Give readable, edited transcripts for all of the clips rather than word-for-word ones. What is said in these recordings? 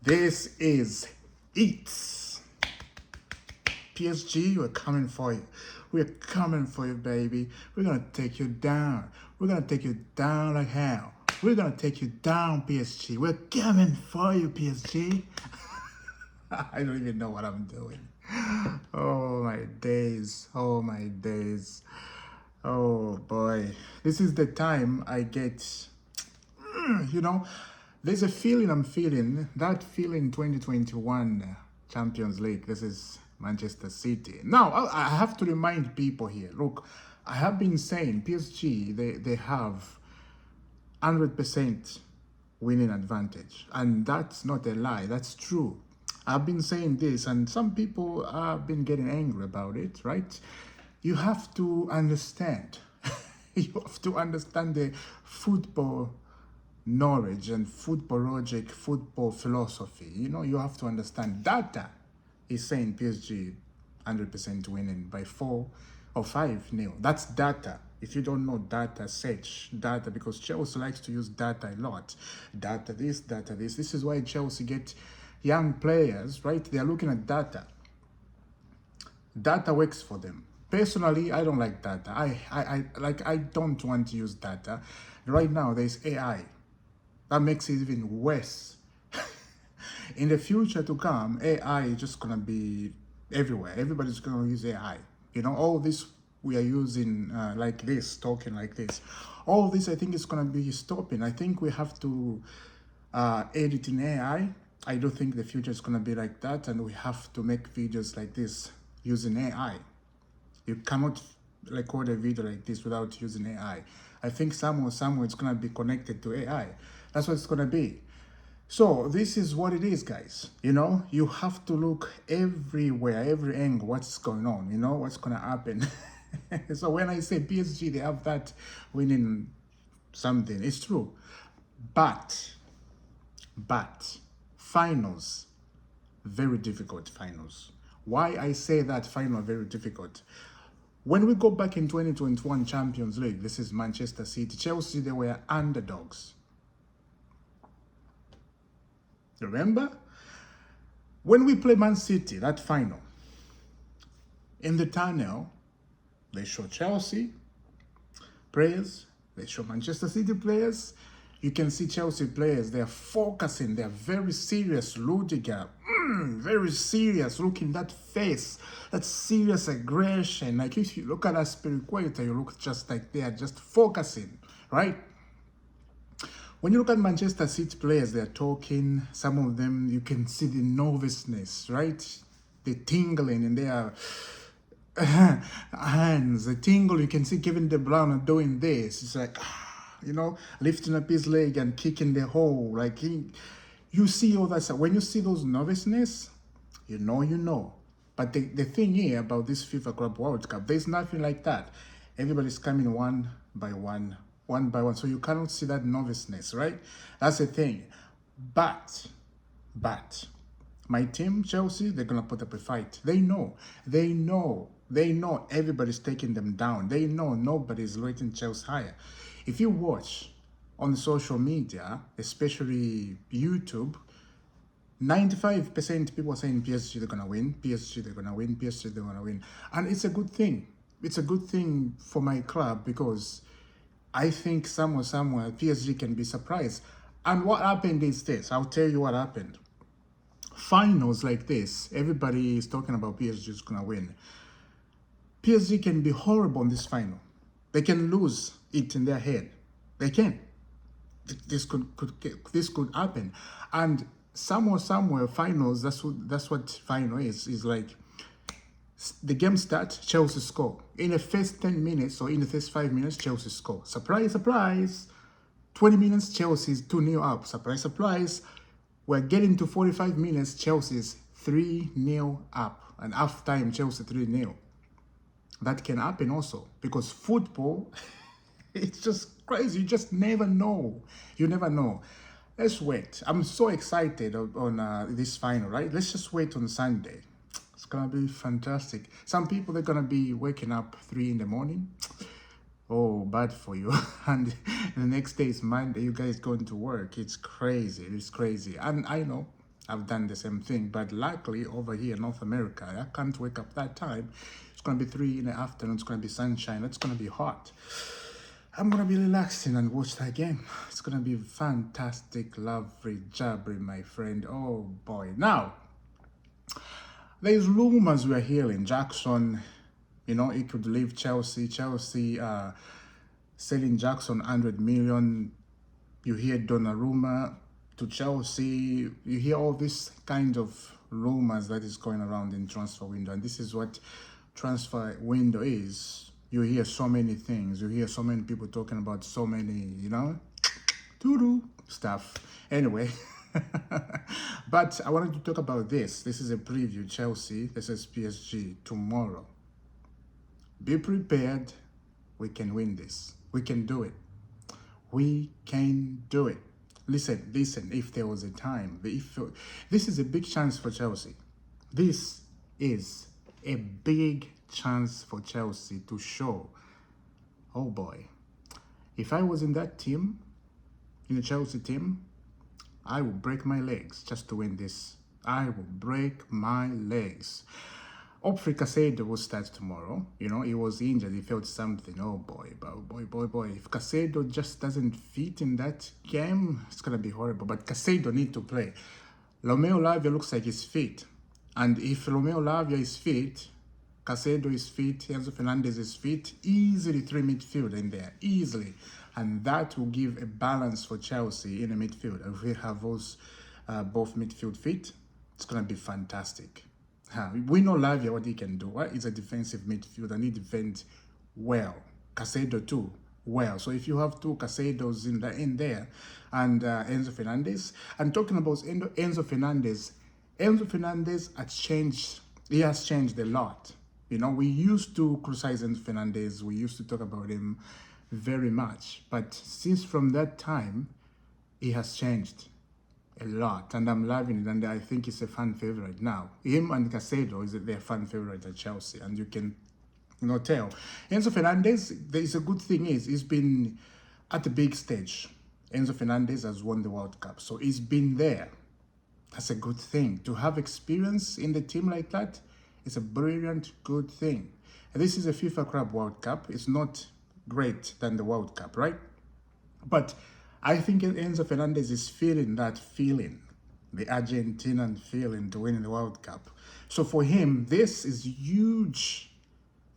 This is it. PSG, we're coming for you. We're coming for you, baby. We're gonna take you down. We're gonna take you down like hell. We're gonna take you down, PSG. We're coming for you, PSG. I don't even know what I'm doing. Oh my days. Oh my days. Oh boy. This is the time I get, you know, there's a feeling I'm feeling. That feeling 2021 Champions League. This is Manchester City. Now, I have to remind people here. Look, I have been saying PSG, they have 100% winning advantage. And that's not a lie. That's true. I've been saying this, and some people have been getting angry about it, right? You have to understand. You have to understand the football knowledge and football logic, football philosophy. You know, you have to understand data is saying PSG 100% winning by 4 or 5-0. That's data. If you don't know data, search data, because Chelsea likes to use data a lot. Data this, data this. This is why Chelsea get young players, right? They are looking at data. Data works for them. Personally, I don't like data. I don't want to use data. Right now, there's AI. That makes it even worse. In the future to come, AI is just gonna be everywhere. Everybody's gonna use AI. You know, all this we are using like this, talking like this. All this, I think, is gonna be stopping. I think we have to edit in AI. I don't think the future is gonna be like that, and we have to make videos like this using AI. You cannot record a video like this without using AI. I think somewhere it's gonna be connected to AI. That's what it's gonna be. So this is what it is, guys. You know, you have to look everywhere, every angle, what's going on, you know, what's gonna happen. So when I say PSG, they have that winning something, it's true. But finals, very difficult finals. Why I say that final very difficult? When we go back in 2021 Champions League, this is Manchester City. Chelsea, they were underdogs. Remember? When we play Man City, that final, in the tunnel, they show Chelsea players, they show Manchester City players. You can see Chelsea players, they're focusing, they're very serious. Rudiger, very serious, look in that face, that serious aggression. Like if you look at Aspiricueta, you look just like they are just focusing, right? When you look at Manchester City players, they're talking, some of them, you can see the nervousness, right? The tingling in their hands, the tingle, you can see Kevin De Bruyne doing this. It's like, you know, lifting up his leg and kicking the hole. Like, you see all that stuff. When you see those nervousness, you know. But the thing here about this FIFA Club World Cup, there's nothing like that. Everybody's coming one by one. So you cannot see that nervousness, right? That's the thing. But, my team, Chelsea, they're going to put up a fight. They know everybody's taking them down. They know nobody's rating Chelsea higher. If you watch on social media, especially YouTube, 95% people are saying PSG, they're going to win, PSG, they're going to win, PSG, they're going to win. And it's a good thing. It's a good thing for my club, because I think somewhere, PSG can be surprised. And what happened is this. I'll tell you what happened. Finals like this, everybody is talking about PSG is going to win. PSG can be horrible in this final. They can lose it in their head. They can. This could happen. And somewhere, finals, that's what final is. Is like, the game starts, Chelsea score. In the first 10 minutes or in the first 5 minutes, Chelsea score. Surprise, surprise. 20 minutes, Chelsea's 2-0 up. Surprise, surprise. We're getting to 45 minutes, Chelsea's 3-0 up. And half time, Chelsea 3-0. That can happen also, because football, it's just crazy. You just never know. You never know. Let's wait. I'm so excited on this final, right? Let's just wait on Sunday. It's going to be fantastic. Some people, they're going to be waking up 3 in the morning. Oh, bad for you. And the next day is Monday. You guys going to work. It's crazy. It's crazy. And I know I've done the same thing. But luckily, over here in North America, I can't wake up that time. It's going to be 3 in the afternoon. It's going to be sunshine. It's going to be hot. I'm going to be relaxing and watch that game. It's going to be fantastic, lovely, jabbery, my friend. Oh, boy. Now, there's rumors we're hearing. Jackson, you know, he could leave Chelsea. Chelsea selling Jackson 100 million. You hear Donnarumma to Chelsea. You hear all this kind of rumors that is going around in transfer window. And this is what transfer window is. You hear so many things. You hear so many people talking about so many, you know, doo-doo stuff. Anyway, but I wanted to talk about this. This is a preview. Chelsea, this is PSG tomorrow. Be prepared. We can win this. We can do it. We can do it. Listen, if there was a time, this is a big chance for Chelsea. This is a big chance for Chelsea to show, oh boy, if I was in that team, in the Chelsea team, I would break my legs just to win this. I will break my legs. Hopefully Casado will start tomorrow. You know, he was injured. He felt something. Oh boy. If Casado just doesn't fit in that game, it's going to be horrible. But Casado need to play. Romeo Lavia looks like he's fit. And if Romeo Lavia is fit, Casado is fit, Enzo Fernandez is fit, easily 3 midfield in there, easily. And that will give a balance for Chelsea in the midfield. If we have those both midfield fit, it's going to be fantastic. We know Lavia, what he can do. Right? He's a defensive midfielder and he defends well. Casado too, well. So if you have 2 Casados in there and Enzo Fernandez, and talking about Enzo Fernandez has changed. He has changed a lot. You know, we used to criticize Enzo Fernandez. We used to talk about him very much. But since from that time, he has changed a lot. And I'm loving it. And I think it's a fan favorite now. Him and Casado is their fan favorite at Chelsea. And you can, you know, tell. Enzo Fernandez, there is a good thing is, he's been at the big stage. Enzo Fernandez has won the World Cup. So he's been there. That's a good thing. To have experience in the team like that, it's a brilliant, good thing. And this is a FIFA Club World Cup. It's not great than the World Cup, right? But I think Enzo Fernandez is feeling that feeling, the Argentinian feeling to win the World Cup. So for him, this is huge.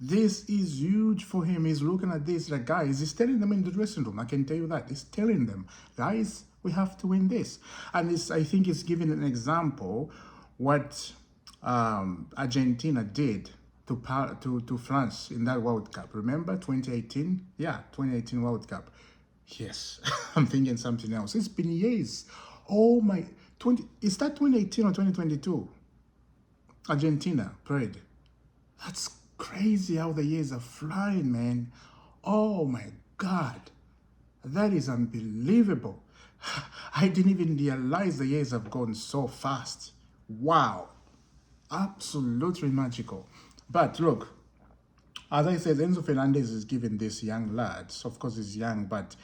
This is huge for him. He's looking at this like, guys, he's telling them in the dressing room. I can tell you that. He's telling them, guys, we have to win this. And I think it's giving an example what Argentina did to France in that World Cup. Remember 2018? Yeah, 2018 World Cup. Yes, I'm thinking something else. It's been years. Oh my, is that 2018 or 2022? Argentina played. That's crazy how the years are flying, man. Oh my God. That is unbelievable. I didn't even realize the years have gone so fast. Wow. Absolutely magical. But look, as I said, Enzo Fernandez is giving this young lads, of course he's young, but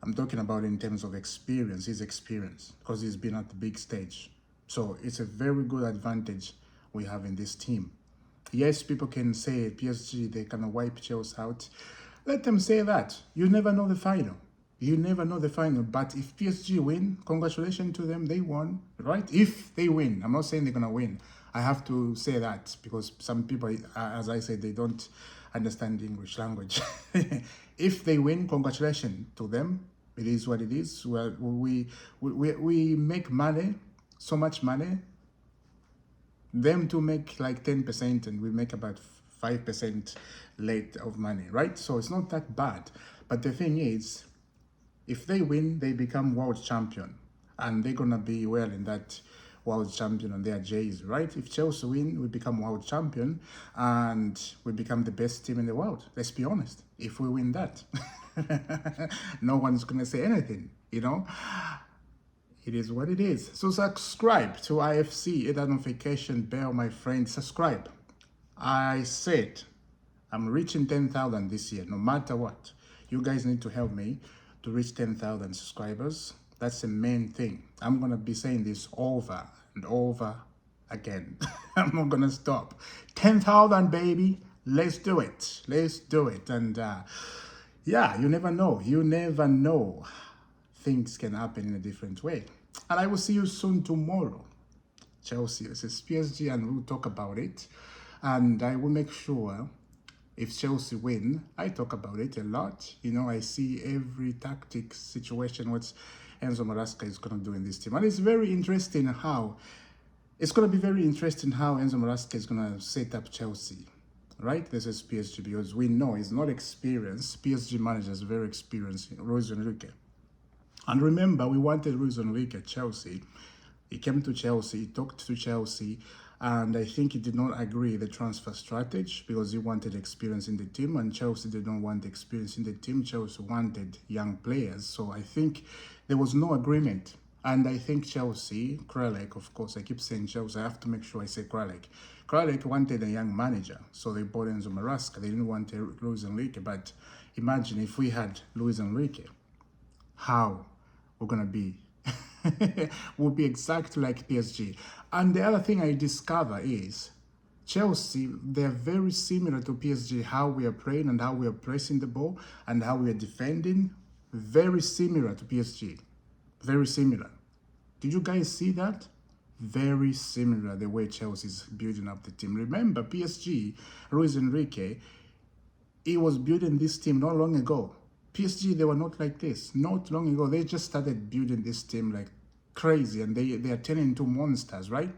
I'm talking about in terms of experience, his experience, because he's been at the big stage. So it's a very good advantage we have in this team. Yes, people can say PSG, they can wipe Chelsea out. Let them say that. You never know the final. You never know the final. But if PSG win, congratulations to them, they won, right? If they win, I'm not saying they're going to win. I have to say that because some people, as I said, they don't understand the English language. If they win, congratulations to them. It is what it is. Well, we make money, so much money. Them to make like 10% and we make about 5% late of money, right? So it's not that bad. But the thing is, if they win, they become world champion. And they're going to be well in that world champion on their J's, right? If Chelsea win, we become world champion and we become the best team in the world. Let's be honest. If we win that, no one's going to say anything, you know? It is what it is. So subscribe to IFC, hit that notification bell, my friend. Subscribe. I said I'm reaching 10,000 this year, no matter what. You guys need to help me to reach 10,000 subscribers. That's the main thing. I'm going to be saying this over and over again. I'm not gonna stop. 10,000, baby. Let's do it. Let's do it. And yeah, you never know. You never know. Things can happen in a different way. And I will see you soon tomorrow. Chelsea versus PSG, and we'll talk about it. And I will make sure if Chelsea win, I talk about it a lot. You know, I see every tactic situation what Enzo Maresca is going to do in this team. And it's very interesting how, it's going to be very interesting how Enzo Maresca is going to set up Chelsea, right? This is PSG, because we know he's not experienced. PSG manager is very experienced, Luis Enrique. And remember, we wanted Luis Enrique at Chelsea. He came to Chelsea, he talked to Chelsea, and I think he did not agree the transfer strategy because he wanted experience in the team, and Chelsea did not want experience in the team. Chelsea wanted young players, so I think there was no agreement. And I think Chelsea, Kralek, of course, I keep saying Chelsea, I have to make sure I say Kralek. Kralek wanted a young manager, so they bought Enzo Maresca. They didn't want Luis Enrique, but imagine if we had Luis Enrique, how we're going to be. Will be exactly like PSG. And the other thing I discover is Chelsea, they're very similar to PSG, how we are playing and how we are pressing the ball and how we are defending. Very similar to PSG. Very similar. Did you guys see that? Very similar the way Chelsea is building up the team. Remember, PSG, Luis Enrique, he was building this team not long ago. PSG, they were not like this. Not long ago, they just started building this team like crazy, and they are turning into monsters, right?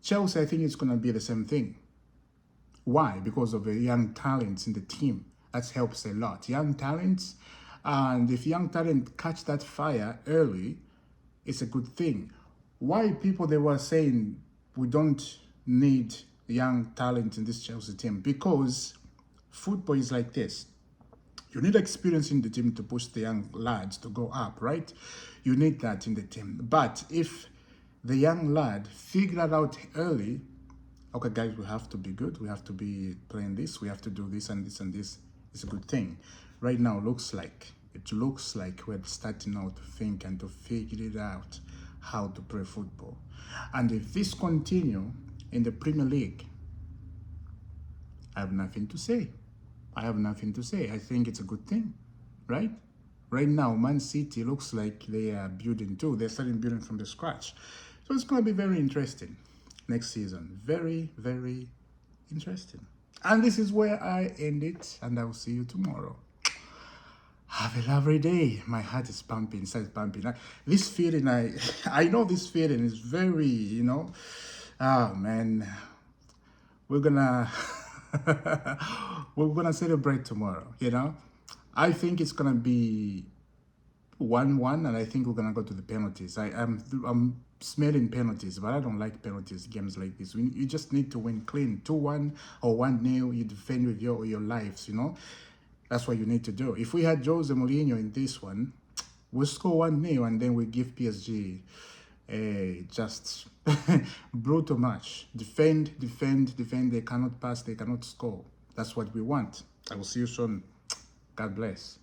Chelsea, I think it's going to be the same thing. Why? Because of the young talents in the team. That helps a lot. Young talents, and if young talent catch that fire early, it's a good thing. Why people, they were saying we don't need young talent in this Chelsea team? Because football is like this. You need experience in the team to push the young lads to go up, right? You need that in the team. But if the young lad figure that out early, okay, guys, we have to be good. We have to be playing this. We have to do this and this and this. It's a good thing. Right now, it looks like we're starting now to think and to figure it out how to play football. And if this continue in the Premier League, I have nothing to say. I have nothing to say. I think it's a good thing, right? Right now, Man City looks like they are building too. They're starting building from the scratch. So it's going to be very interesting next season. Very, very interesting. And this is where I end it, and I will see you tomorrow. Have a lovely day. My heart is pumping, inside is pumping. This feeling, I know this feeling is very, you know, oh man, we're gonna we're gonna celebrate tomorrow, you know. I think it's gonna be 1-1, and I think we're gonna go to the penalties. I'm smelling penalties, but I don't like penalties games like this. You just need to win clean, 2-1 or 1-0. You defend with your lives, you know. That's what you need to do. If we had Jose Mourinho in this one, we'll score 1-0 and then we give PSG a just brutal match. Defend. They cannot pass. They cannot score. That's what we want. I will see you soon. God bless.